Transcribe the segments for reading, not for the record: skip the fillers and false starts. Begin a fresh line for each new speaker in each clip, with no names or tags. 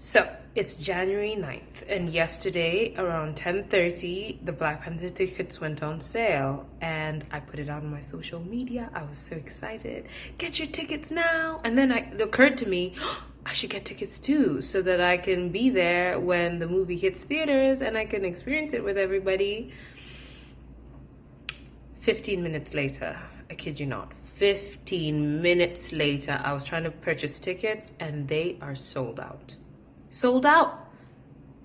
So it's January 9th, and yesterday around 10:30 the Black Panther tickets went on sale, and I put it on my social media. I was so excited. Get your tickets now. And then it occurred to me, I should get tickets too, so that I can be there when the movie hits theaters and I can experience it with everybody. 15 minutes later, I kid you not, 15 minutes later, I was trying to purchase tickets and they are sold out. Sold out.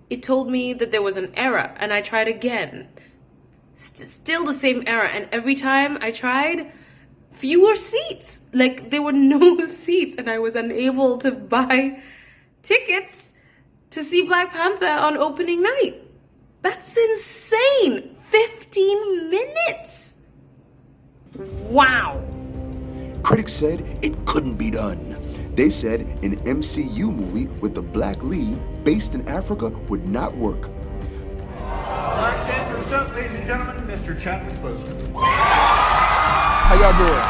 It told me that there was an error, and I tried again. Still the same error, and every time I tried, fewer seats. Like, there were no seats, and I was unable to buy tickets to see Black Panther on opening night. That's insane. 15 minutes. Wow.
Critics said it couldn't be done. They said an MCU movie with the black lead based in Africa would not work.
Black Panther himself, ladies and gentlemen, Mr. Chadwick Boseman.
How y'all doing?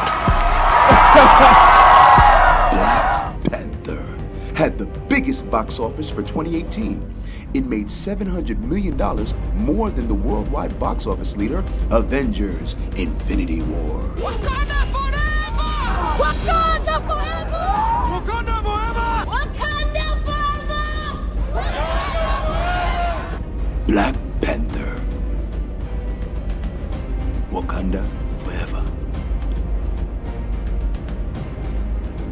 Black Panther had the biggest box office for 2018. It made $700 million more than the worldwide box office leader, Avengers: Infinity War.
Wakanda forever! Wakanda forever!
Wakanda forever!
Wakanda forever! Wakanda forever!
Black Panther. Wakanda forever.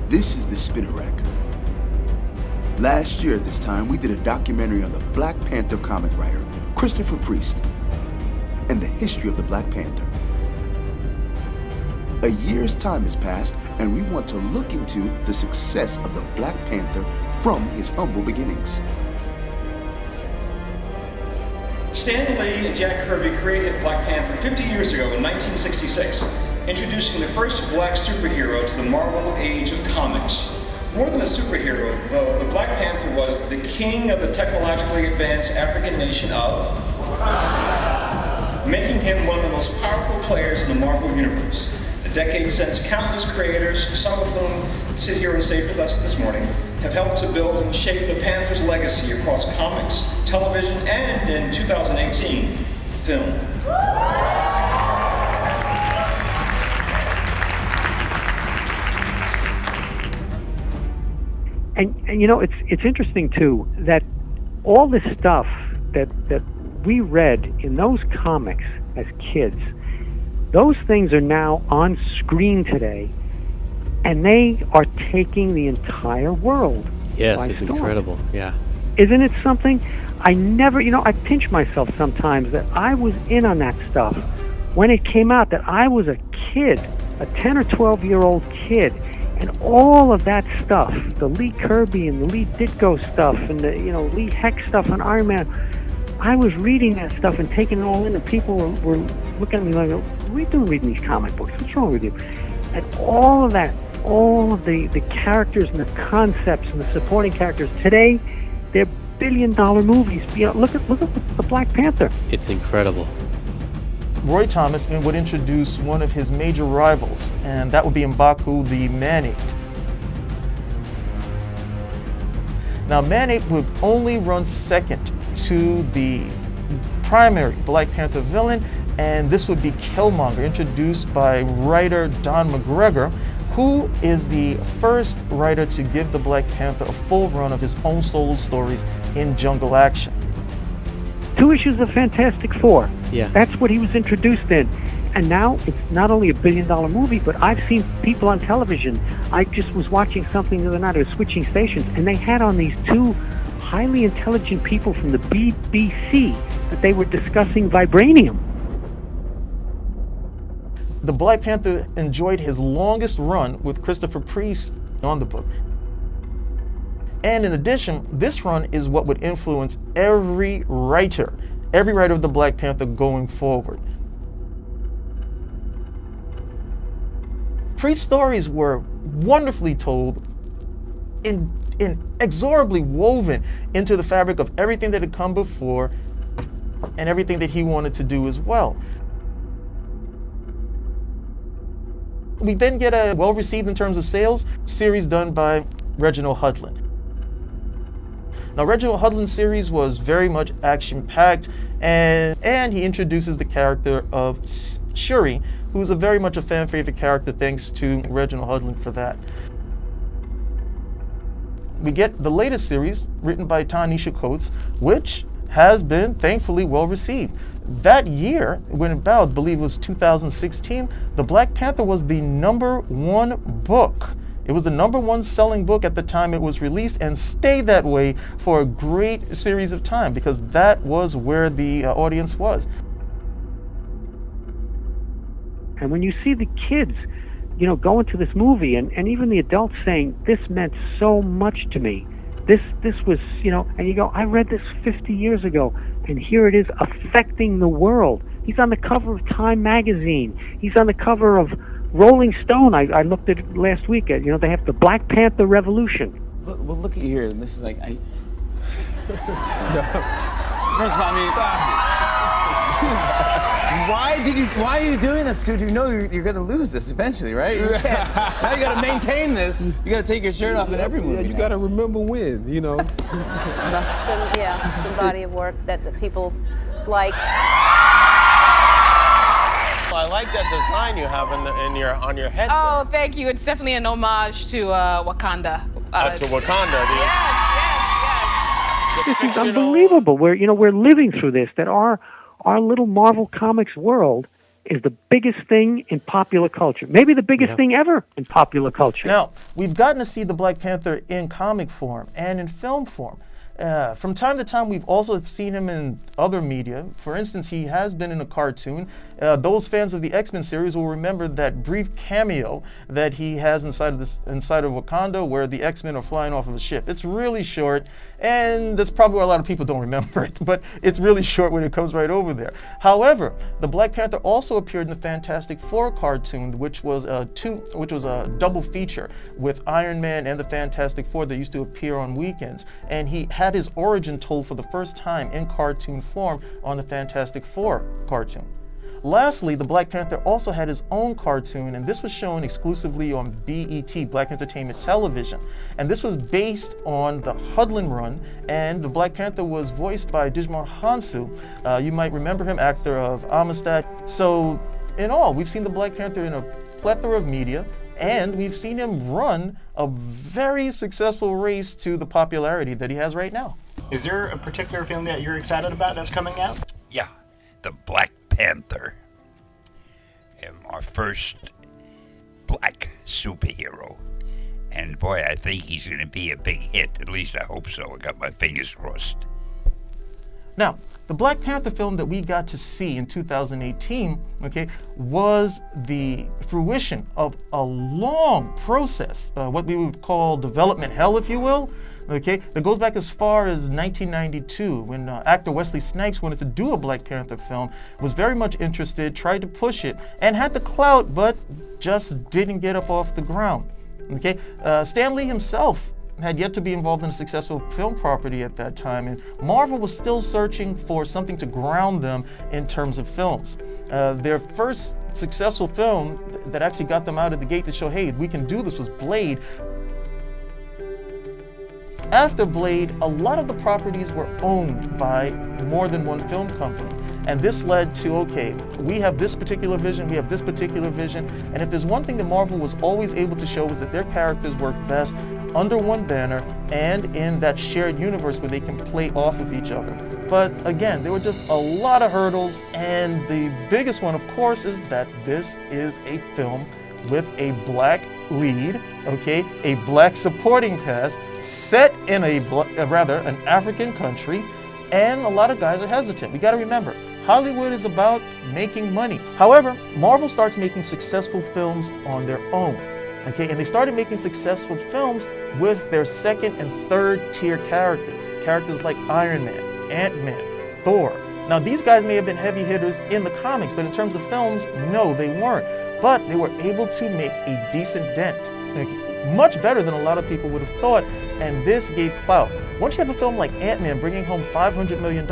This is the Spinner Rack. Last year at this time, we did a documentary on the Black Panther comic writer, Christopher Priest, and the history of the Black Panther. A year's time has passed, and we want to look into the success of the Black Panther from his humble beginnings.
Stan Lee and Jack Kirby created Black Panther 50 years ago in 1966, introducing the first black superhero to the Marvel age of comics. More than a superhero, though, the Black Panther was the king of the technologically advanced African nation of, making him one of the most powerful players in the Marvel universe. A decade since, countless creators, some of whom sit here on stage with us this morning, have helped to build and shape the Panther's legacy across comics, television, and, in 2018, film.
And you know, it's interesting too that all this stuff that we read in those comics as kids, those things are now on screen today, and they are taking the entire world.
Yes,
by
it's
storm.
incredible. Yeah.
Isn't it something? I never, I pinch myself sometimes that I was in on that stuff when it came out, that I was a kid, a 10 or 12-year-old kid. And all of that stuff, the Lee Kirby and the Lee Ditko stuff and the, Lee Heck stuff on Iron Man, I was reading that stuff and taking it all in, and people were looking at me like, what are you doing reading these comic books? What's wrong with you? And all of that, all of the characters and the concepts and the supporting characters, today, they're billion-dollar movies. Look at the Black Panther.
It's incredible.
Roy Thomas would introduce one of his major rivals, and that would be M'Baku the Man-Ape. Now, Man-Ape would only run second to the primary Black Panther villain, and this would be Killmonger, introduced by writer Don McGregor, who is the first writer to give the Black Panther a full run of his own solo stories in Jungle Action.
2 issues of Fantastic Four.
Yeah.
That's what he was introduced in. And now it's not only a billion-dollar movie, but I've seen people on television. I just was watching something the other night. I was switching stations, and they had on these 2 highly intelligent people from the BBC that they were discussing vibranium.
The Black Panther enjoyed his longest run with Christopher Priest on the book. And in addition, this run is what would influence every writer of the Black Panther going forward. Priest's stories were wonderfully told, inexorably woven into the fabric of everything that had come before and everything that he wanted to do as well. We then get a well-received in terms of sales series done by Reginald Hudlin. Now, Reginald Hudlin's series was very much action-packed, and he introduces the character of Shuri, who's very much a fan-favorite character, thanks to Reginald Hudlin for that. We get the latest series, written by Ta-Nehisi Coates, which has been thankfully well received. That year, when about, I believe it was 2016, the Black Panther was the #1 book. It was the #1 selling book at the time it was released, and stayed that way for a great series of time, because that was where the audience was.
And when you see the kids, you know, going to this movie, and even the adults saying, this meant so much to me. This was, you know, and you go, I read this 50 years ago, and here it is affecting the world. He's on the cover of Time magazine. He's on the cover of Rolling Stone. I looked at it last week. You know, they have the Black Panther Revolution.
Well, look at you here, and this is like, First of all, I mean, why are you doing this, dude? You know you're gonna lose this eventually, right? You can't. Now you gotta maintain this. You gotta take your shirt off in every movie.
Yeah, you gotta remember when, you know.
Some body of work that people liked.
I like that design you have on your head.
Oh, thank you. It's definitely an homage to Wakanda.
To Wakanda.
This is unbelievable. We're living through this. That our little Marvel Comics world is the biggest thing in popular culture. Maybe the biggest thing ever in popular culture.
Now, we've gotten to see the Black Panther in comic form and in film form. From time to time, we've also seen him in other media. For instance, he has been in a cartoon. Those fans of the X-Men series will remember that brief cameo that he has inside of Wakanda, where the X-Men are flying off of a ship. It's really short, and that's probably why a lot of people don't remember it, but it's really short when it comes right over there. However, the Black Panther also appeared in the Fantastic Four cartoon, which was a double feature with Iron Man and the Fantastic Four that used to appear on weekends, and he had his origin told for the first time in cartoon form on the Fantastic Four cartoon. Lastly, the Black Panther also had his own cartoon, and this was shown exclusively on BET, Black Entertainment Television. And this was based on the Hudlin run, and the Black Panther was voiced by Djimon Hounsou. You might remember him, actor of Amistad. So, in all, we've seen the Black Panther in a plethora of media, and we've seen him run a very successful race to the popularity that he has right now.
Is there a particular film that you're excited about that's coming out?
Yeah, the Black Panther. Our first black superhero. And boy, I think he's going to be a big hit. At least I hope so. I got my fingers crossed.
Now, the Black Panther film that we got to see in 2018, was the fruition of a long process, what we would call development hell, if you will, that goes back as far as 1992, when actor Wesley Snipes wanted to do a Black Panther film, was very much interested, tried to push it, and had the clout, but just didn't get up off the ground. Stan Lee himself had yet to be involved in a successful film property at that time, and Marvel was still searching for something to ground them in terms of films. Their first successful film that actually got them out of the gate to show, hey, we can do this, was Blade. After Blade, a lot of the properties were owned by more than one film company. And this led to, okay, we have this particular vision, we have this particular vision, and if there's one thing that Marvel was always able to show was that their characters work best under one banner and in that shared universe where they can play off of each other. But again, there were just a lot of hurdles, and the biggest one, of course, is that this is a film with a black lead, a black supporting cast, set in an African country, and a lot of guys are hesitant. We gotta remember, Hollywood is about making money. However, Marvel starts making successful films on their own, and they started making successful films with their second and third tier characters like Iron Man, Ant-Man, Thor. Now, these guys may have been heavy hitters in the comics, but in terms of films, no, they weren't. But they were able to make a decent dent, much better than a lot of people would have thought, and this gave clout. Once you have a film like Ant-Man bringing home $500 million,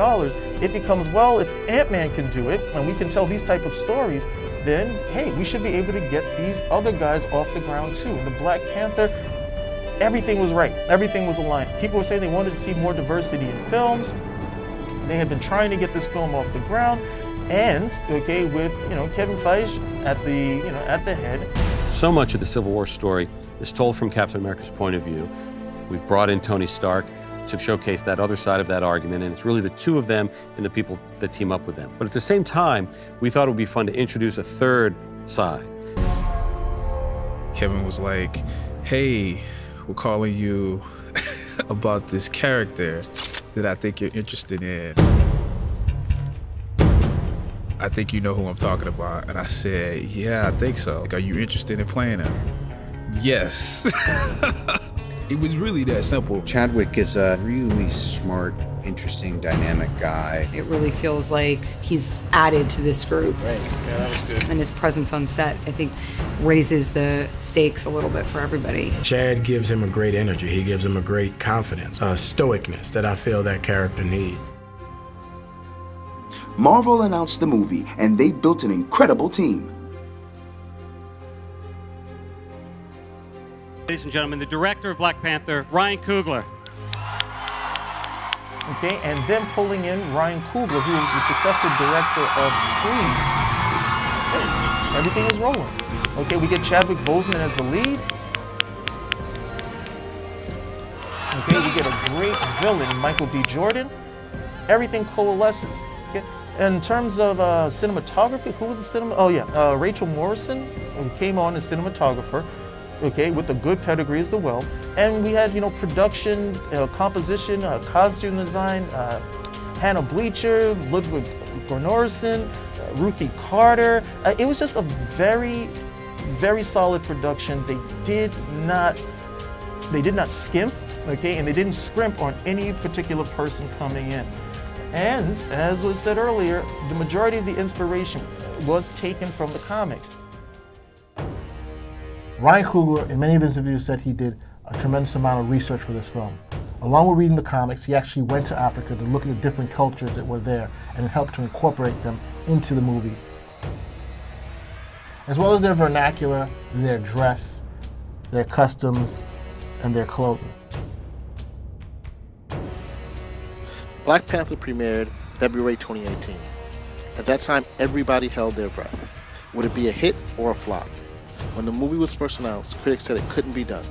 it becomes, well, if Ant-Man can do it, and we can tell these type of stories, then, hey, we should be able to get these other guys off the ground too. And the Black Panther, everything was right. Everything was aligned. People were saying they wanted to see more diversity in films. They had been trying to get this film off the ground, and okay, with Kevin Feige at the head.
So much of the Civil War story is told from Captain America's point of view. We've brought in Tony Stark to showcase that other side of that argument, and it's really the two of them and the people that team up with them. But at the same time, we thought it would be fun to introduce a third side.
Kevin was like, hey, we're calling you about this character that I think you're interested in. I think you know who I'm talking about. And I said, yeah, I think so. Like, are you interested in playing him? Yes. It was really that simple.
Chadwick is a really smart, interesting, dynamic guy.
It really feels like he's added to this group.
Right, yeah, that was good.
And his presence on set, I think, raises the stakes a little bit for everybody.
Chad gives him a great energy. He gives him a great confidence, a stoicness that I feel that character needs.
Marvel announced the movie, and they built an incredible team.
Ladies and gentlemen, the director of Black Panther, Ryan Coogler.
Okay, and then pulling in Ryan Coogler, who was the successful director of Creed. Hey, everything is rolling. Okay, we get Chadwick Boseman as the lead. Okay, we get a great villain, Michael B. Jordan. Everything coalesces. Okay? In terms of cinematography, who was the cinema? Oh yeah, Rachel Morrison, who came on as cinematographer. Okay, with a good pedigree as well. And we had, production, composition, costume design, Hannah Bleacher, Ludwig Göransson, Ruthie Carter. It was just a very, very solid production. They did not skimp, okay, and they didn't scrimp on any particular person coming in. And as was said earlier, the majority of the inspiration was taken from the comics.
Ryan Coogler, in many of his interviews, said he did a tremendous amount of research for this film. Along with reading the comics, he actually went to Africa to look at the different cultures that were there and helped to incorporate them into the movie. As well as their vernacular, their dress, their customs, and their clothing.
Black Panther premiered February 2018. At that time, everybody held their breath. Would it be a hit or a flop? When the movie was first announced, critics said it couldn't be done.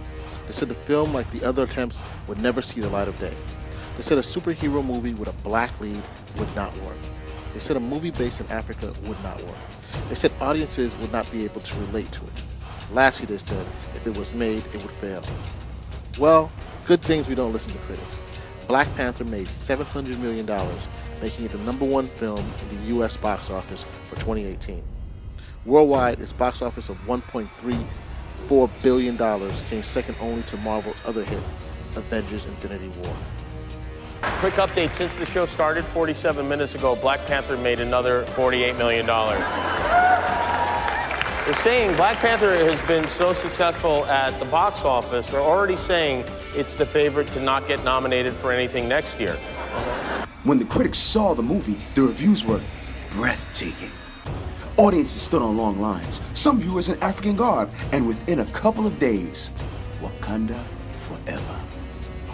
They said the film, like the other attempts, would never see the light of day. They said a superhero movie with a black lead would not work. They said a movie based in Africa would not work. They said audiences would not be able to relate to it. Lastly, they said if it was made, it would fail. Well, good things we don't listen to critics. Black Panther made $700 million, making it the #1 film in the U.S. box office for 2018. Worldwide, its box office of $1.34 billion came second only to Marvel's other hit, Avengers: Infinity War.
Quick update, since the show started 47 minutes ago, Black Panther made another $48 million. They're saying Black Panther has been so successful at the box office, they're already saying it's the favorite to not get nominated for anything next year.
When the critics saw the movie, the reviews were breathtaking. Audiences stood on long lines, some viewers in African garb, and within a couple of days, Wakanda Forever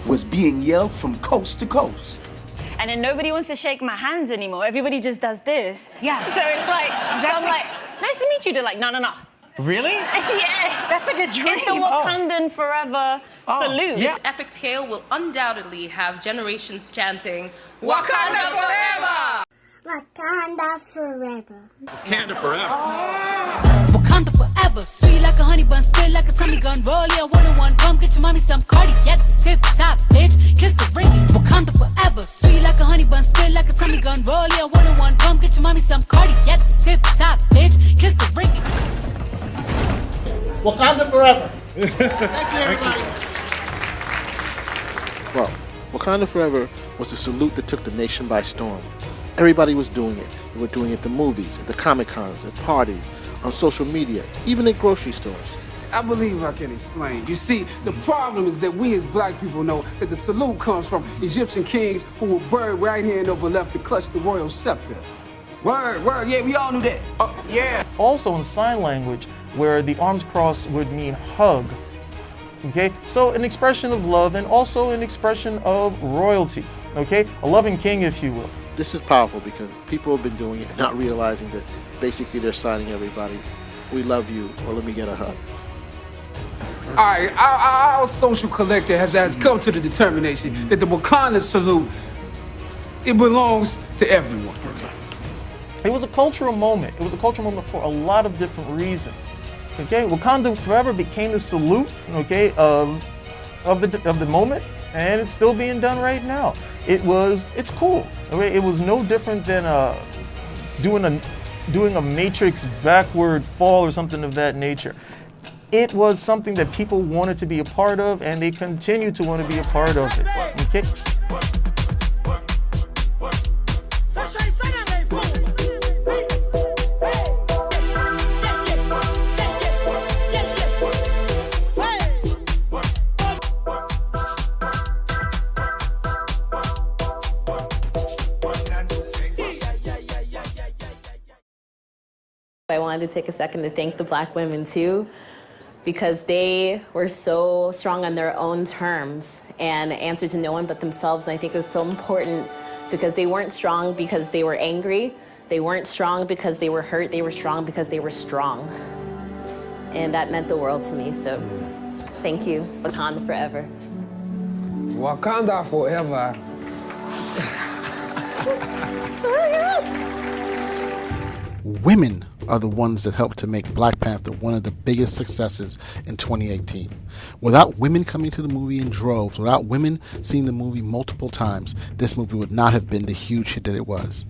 was being yelled from coast to coast.
And then nobody wants to shake my hands anymore. Everybody just does this.
Yeah.
So it's like, I'm like, nice to meet you. They're like, no.
Really?
Yeah.
That's like a dream.
It's the Wakandan Forever salute.
This epic tale will undoubtedly have generations chanting, Wakanda Forever!
Wakanda forever.
Wakanda forever.
Wakanda forever. Sweet like a honey bun, spit like a tummy gun. Roll yeah, 101. Come get your mommy some Cardi. At the tip top, bitch. Kiss the ring. Wakanda forever. Sweet like a honey bun, spit like a tummy gun. Roll yeah, 101. Come get your mommy some Cardi. At the tip top, bitch. Kiss the ring.
Wakanda forever. Thank you, everybody.
Well, Wakanda Forever was a salute that took the nation by storm. Everybody was doing it. They were doing it at the movies, at the Comic-Cons, at parties, on social media, even at grocery stores.
I believe I can explain. You see, the problem is that we as black people know that the salute comes from Egyptian kings who were buried right hand over left to clutch the royal scepter. Word, yeah, we all knew that. Yeah.
Also in sign language, where the arms cross would mean hug, Okay, so an expression of love and also an expression of royalty. Okay, a loving king, if you will.
This is powerful because people have been doing it and not realizing that basically they're signing everybody, "We love you," or "Let me get a hug."
All right, our social collective has come to the determination that the Wakanda salute, it belongs to everyone.
It was a cultural moment. It was a cultural moment for a lot of different reasons. Okay, Wakanda Forever became the salute, okay, of the moment, and it's still being done right now. It's cool. Okay? It was no different than doing a Matrix backward fall or something of that nature. It was something that people wanted to be a part of, and they continue to want to be a part of it. Okay.
I wanted to take a second to thank the Black women too, because they were so strong on their own terms and answered to no one but themselves. And I think it was so important because they weren't strong because they were angry. They weren't strong because they were hurt. They were strong because they were strong. And that meant the world to me. So thank you. Wakanda forever.
Wakanda forever.
Women are the ones that helped to make Black Panther one of the biggest successes in 2018. Without women coming to the movie in droves, without women seeing the movie multiple times, this movie would not have been the huge hit that it was.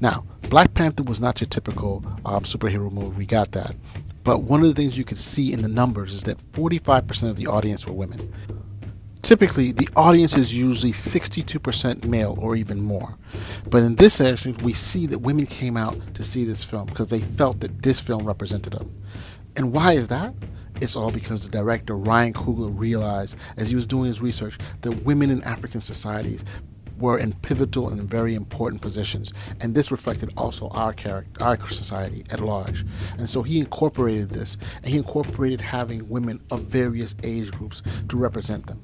Now, Black Panther was not your typical superhero movie, we got that. But one of the things you could see in the numbers is that 45% of the audience were women. Typically, the audience is usually 62% male or even more. But in this section, we see that women came out to see this film because they felt that this film represented them. And why is that? It's all because the director, Ryan Coogler, realized as he was doing his research that women in African societies were in pivotal and very important positions. And this reflected also our society at large. And so he incorporated this, and he incorporated having women of various age groups to represent them.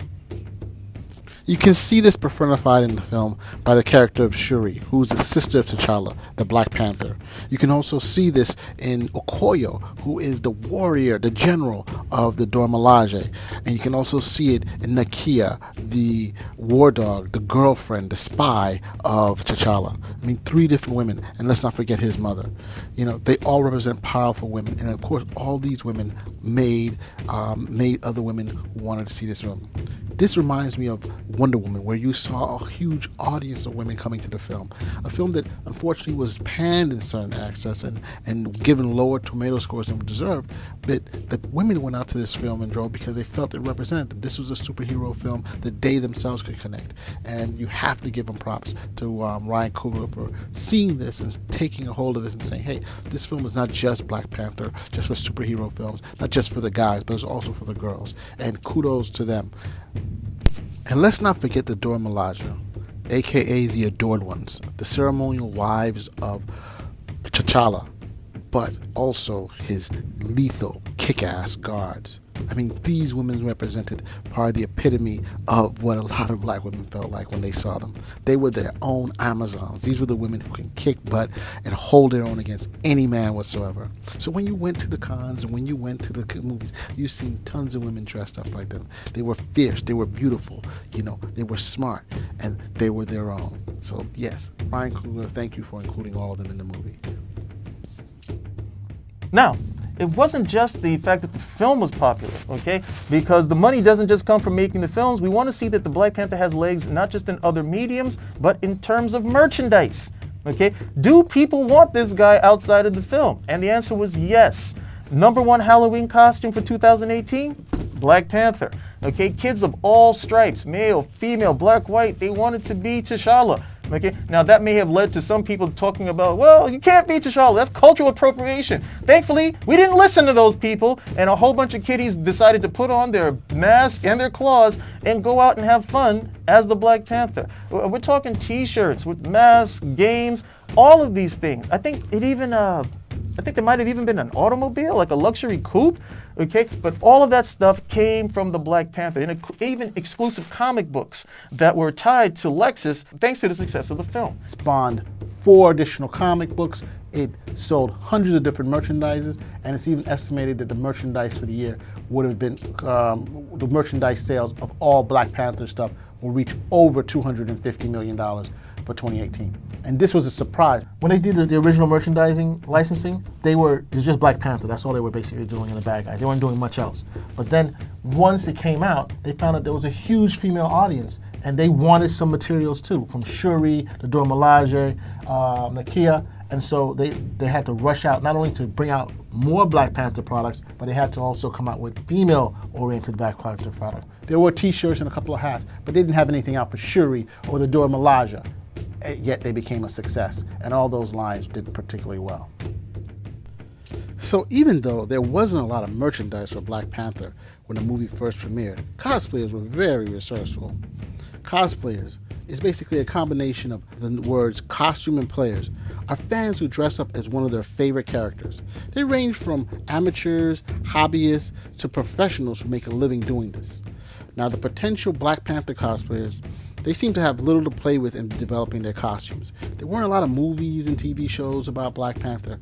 You can see this personified in the film by the character of Shuri, who's the sister of T'Challa, the Black Panther. You can also see this in Okoye, who is the warrior, the general of the Dora Milaje. And you can also see it in Nakia, the war dog, the girlfriend, the spy of T'Challa. I mean, 3 different women, and let's not forget his mother. You know, they all represent powerful women, and of course, all these women made other women who wanted to see this film. This reminds me of Wonder Woman, where you saw a huge audience of women coming to the film. A film that unfortunately was panned in certain aspects and given lower tomato scores than it deserved. But the women went out to this film and drove because they felt it represented them. This was a superhero film that they themselves could connect. And you have to give them props to Ryan Coogler for seeing this and taking a hold of this and saying, hey, this film is not just Black Panther, just for superhero films, not just for the guys, but it's also for the girls. And kudos to them. And let's not forget the Dora Milaje, aka the Adored Ones, the ceremonial wives of T'Challa, but also his lethal, kick-ass guards. I mean, these women represented probably the epitome of what a lot of Black women felt like when they saw them. They were their own Amazons. These were the women who can kick butt and hold their own against any man whatsoever. So when you went to the cons and when you went to the movies, you seen tons of women dressed up like them. They were fierce, they were beautiful, you know, they were smart, and they were their own. So yes, Ryan Coogler, thank you for including all of them in the movie.
Now, it wasn't just the fact that the film was popular, okay? Because the money doesn't just come from making the films. We want to see that the Black Panther has legs not just in other mediums, but in terms of merchandise, okay? Do people want this guy outside of the film? And the answer was yes. #1 Halloween costume for 2018? Black Panther. Okay, kids of all stripes, male, female, black, white, they wanted to be T'Challa. Okay, now that may have led to some people talking about, well, you can't be T'Challa, that's cultural appropriation. Thankfully, we didn't listen to those people, and a whole bunch of kiddies decided to put on their mask and their claws and go out and have fun as the Black Panther. We're talking t-shirts with masks, games, all of these things. I think there might have even been an automobile, like a luxury coupe. Okay, but all of that stuff came from the Black Panther, and even exclusive comic books that were tied to Lexus thanks to the success of the film.
Spawned 4 additional comic books. It sold hundreds of different merchandises, and it's even estimated that the merchandise for the year would have been, the merchandise sales of all Black Panther stuff will reach over $250 million for 2018. And this was a surprise. When they did the original merchandising licensing, it was just Black Panther. That's all they were basically doing in the bad guy. They weren't doing much else. But then once it came out, they found out there was a huge female audience, and they wanted some materials too, from Shuri, the Dora Milaje, Nakia. And so they had to rush out, not only to bring out more Black Panther products, but they had to also come out with female-oriented Black Panther products. There were t-shirts and a couple of hats, but they didn't have anything out for Shuri or the Dora Milaje. Yet they became a success, and all those lines did particularly well. So even though there wasn't a lot of merchandise for Black Panther when the movie first premiered, cosplayers were very resourceful. Cosplayers is basically a combination of the words costume and players, are fans who dress up as one of their favorite characters. They range from amateurs, hobbyists, to professionals who make a living doing this. Now the potential Black Panther cosplayers, they seem to have little to play with in developing their costumes. There weren't a lot of movies and TV shows about Black Panther,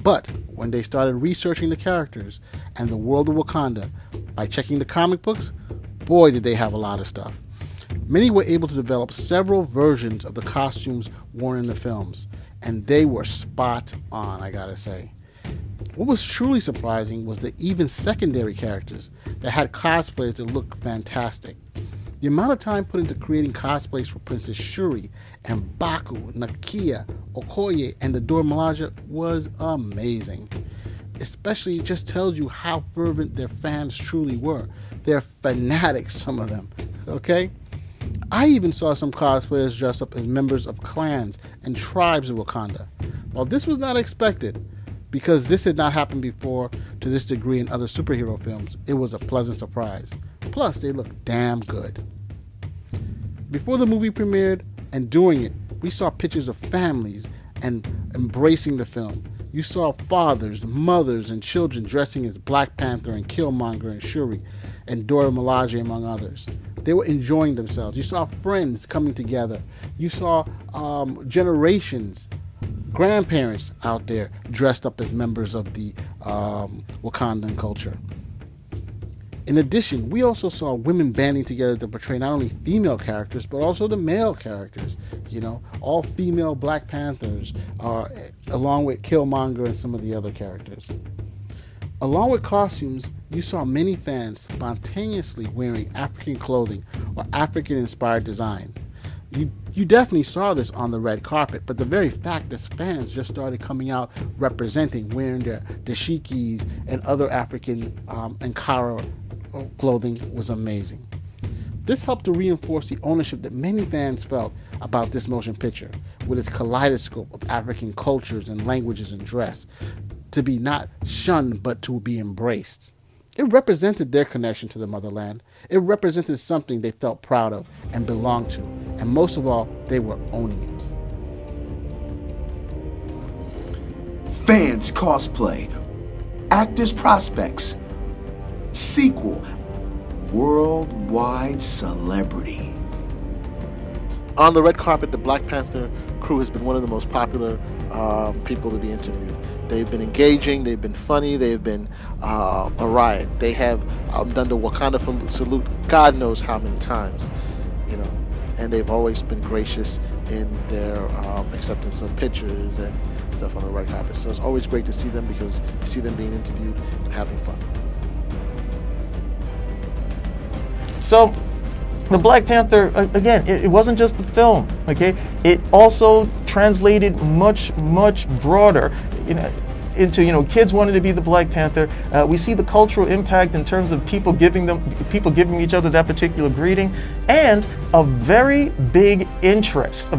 but when they started researching the characters and the world of Wakanda by checking the comic books, boy did they have a lot of stuff. Many were able to develop several versions of the costumes worn in the films, and they were spot on, I gotta say. What was truly surprising was the even secondary characters that had cosplayers that looked fantastic. The amount of time put into creating cosplays for Princess Shuri and Baku, Nakia, Okoye, and the Dora Milaje was amazing. Especially, it just tells you how fervent their fans truly were. They're fanatics, some of them, okay? I even saw some cosplayers dress up as members of clans and tribes of Wakanda. While this was not expected, because this had not happened before to this degree in other superhero films, it was a pleasant surprise. Plus, they looked damn good. Before the movie premiered and during it, we saw pictures of families and embracing the film. You saw fathers, mothers, and children dressing as Black Panther and Killmonger and Shuri and Dora Milaje, among others. They were enjoying themselves. You saw friends coming together. You saw generations, grandparents out there dressed up as members of the Wakandan culture. In addition, we also saw women banding together to portray not only female characters, but also the male characters. You know, all female Black Panthers, along with Killmonger and some of the other characters. Along with costumes, you saw many fans spontaneously wearing African clothing or African-inspired design. You definitely saw this on the red carpet, but the very fact that fans just started coming out representing, wearing their dashikis and other African Ankara clothing was amazing. This helped to reinforce the ownership that many fans felt about this motion picture, with its kaleidoscope of African cultures and languages and dress, to be not shunned but to be embraced. It represented their connection to the motherland. It represented something they felt proud of and belonged to, and most of all, they were owning
it. Fans cosplay, actors prospects, sequel, worldwide celebrity.
On the red carpet, the Black Panther crew has been one of the most popular people to be interviewed. They've been engaging, they've been funny, they've been a riot. They have done the Wakanda salute God knows how many times, you know, and they've always been gracious in their acceptance of pictures and stuff on the red carpet. So it's always great to see them because you see them being interviewed and having fun.
So, the Black Panther, again, it wasn't just the film, okay? It also translated much, much broader, into, kids wanting to be the Black Panther. We see the cultural impact in terms of people giving each other that particular greeting, and a very big interest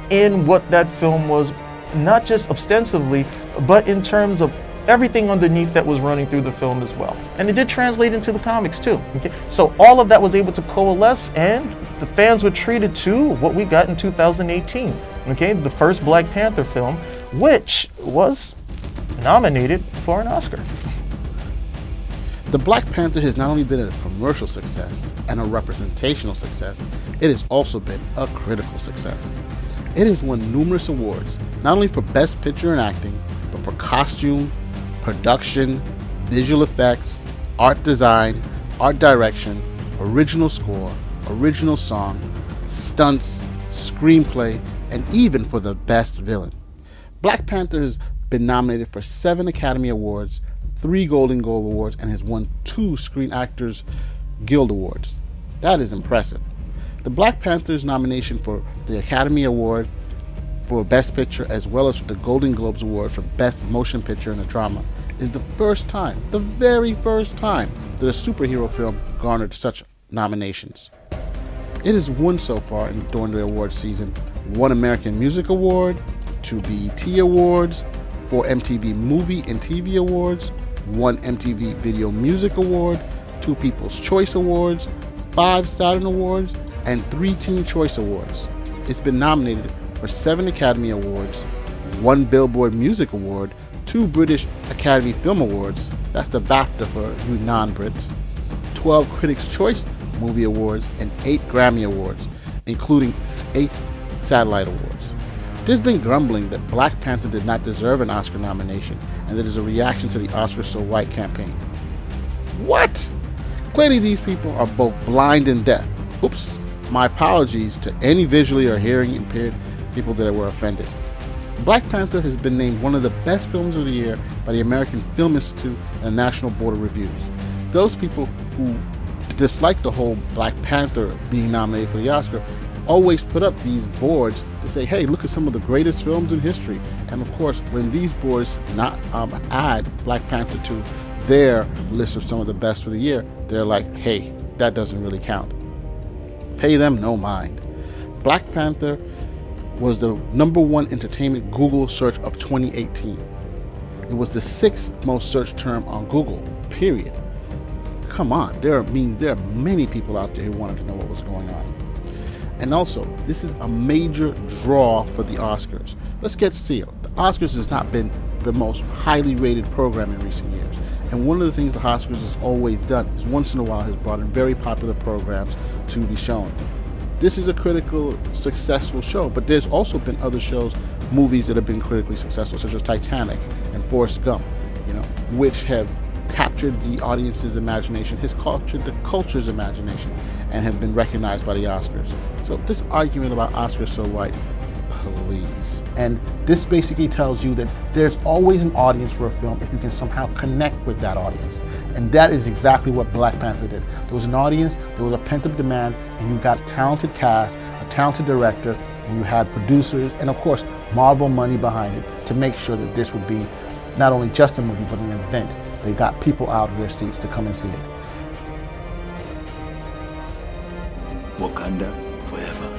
in what that film was, not just ostensively, but in terms of everything underneath that was running through the film as well. And it did translate into the comics too. Okay? So all of that was able to coalesce, and the fans were treated to what we got in 2018. Okay, the first Black Panther film, which was nominated for an Oscar.
The Black Panther has not only been a commercial success and a representational success, it has also been a critical success. It has won numerous awards, not only for Best Picture and Acting, but for costume, production, visual effects, art design, art direction, original score, original song, stunts, screenplay, and even for the best villain. Black Panther has been nominated for 7 Academy Awards, 3 Golden Globe Awards, and has won 2 Screen Actors Guild Awards. That is impressive. The Black Panther's nomination for the Academy Award for Best Picture, as well as the Golden Globes Award for Best Motion Picture in a Drama, is the first time, the very first time, that a superhero film garnered such nominations. It has won so far during the award season 1 American Music Award, 2 BET Awards, 4 MTV Movie and TV Awards, 1 MTV Video Music Award, 2 People's Choice Awards, 5 Saturn Awards, and 3 Teen Choice Awards. It's been nominated for 7 Academy Awards, 1 Billboard Music Award, 2 British Academy Film Awards, that's the BAFTA for you non-Brits, 12 Critics' Choice Movie Awards, and 8 Grammy Awards, including 8 Satellite Awards. There's been grumbling that Black Panther did not deserve an Oscar nomination, and that is a reaction to the Oscars So White campaign. What? Clearly these people are both blind and deaf. Oops, my apologies to any visually or hearing impaired people that were offended. Black Panther has been named one of the best films of the year by the American Film Institute and the National Board of Reviews. Those people who dislike the whole Black Panther being nominated for the Oscar always put up these boards to say, hey, look at some of the greatest films in history. And of course, when these boards not add Black Panther to their list of some of the best for the year, they're like, hey, that doesn't really count. Pay them no mind. Black Panther was the #1 entertainment Google search of 2018. It was the 6th most searched term on Google, period. Come on, there are many people out there who wanted to know what was going on. And also, this is a major draw for the Oscars. Let's get real. The Oscars has not been the most highly rated program in recent years. And one of the things the Oscars has always done is once in a while has brought in very popular programs to be shown. This is a critical, successful show, but there's also been other shows, movies that have been critically successful, such as Titanic and Forrest Gump, which have captured the audience's imagination, has captured the culture's imagination, and have been recognized by the Oscars. So this argument about Oscars So White, please. And this basically tells you that there's always an audience for a film if you can somehow connect with that audience. And that is exactly what Black Panther did. There was an audience, there was a pent-up demand, and you got a talented cast, a talented director, and you had producers, and of course, Marvel money behind it to make sure that this would be not only just a movie, but an event. They got people out of their seats to come and see it.
Wakanda forever.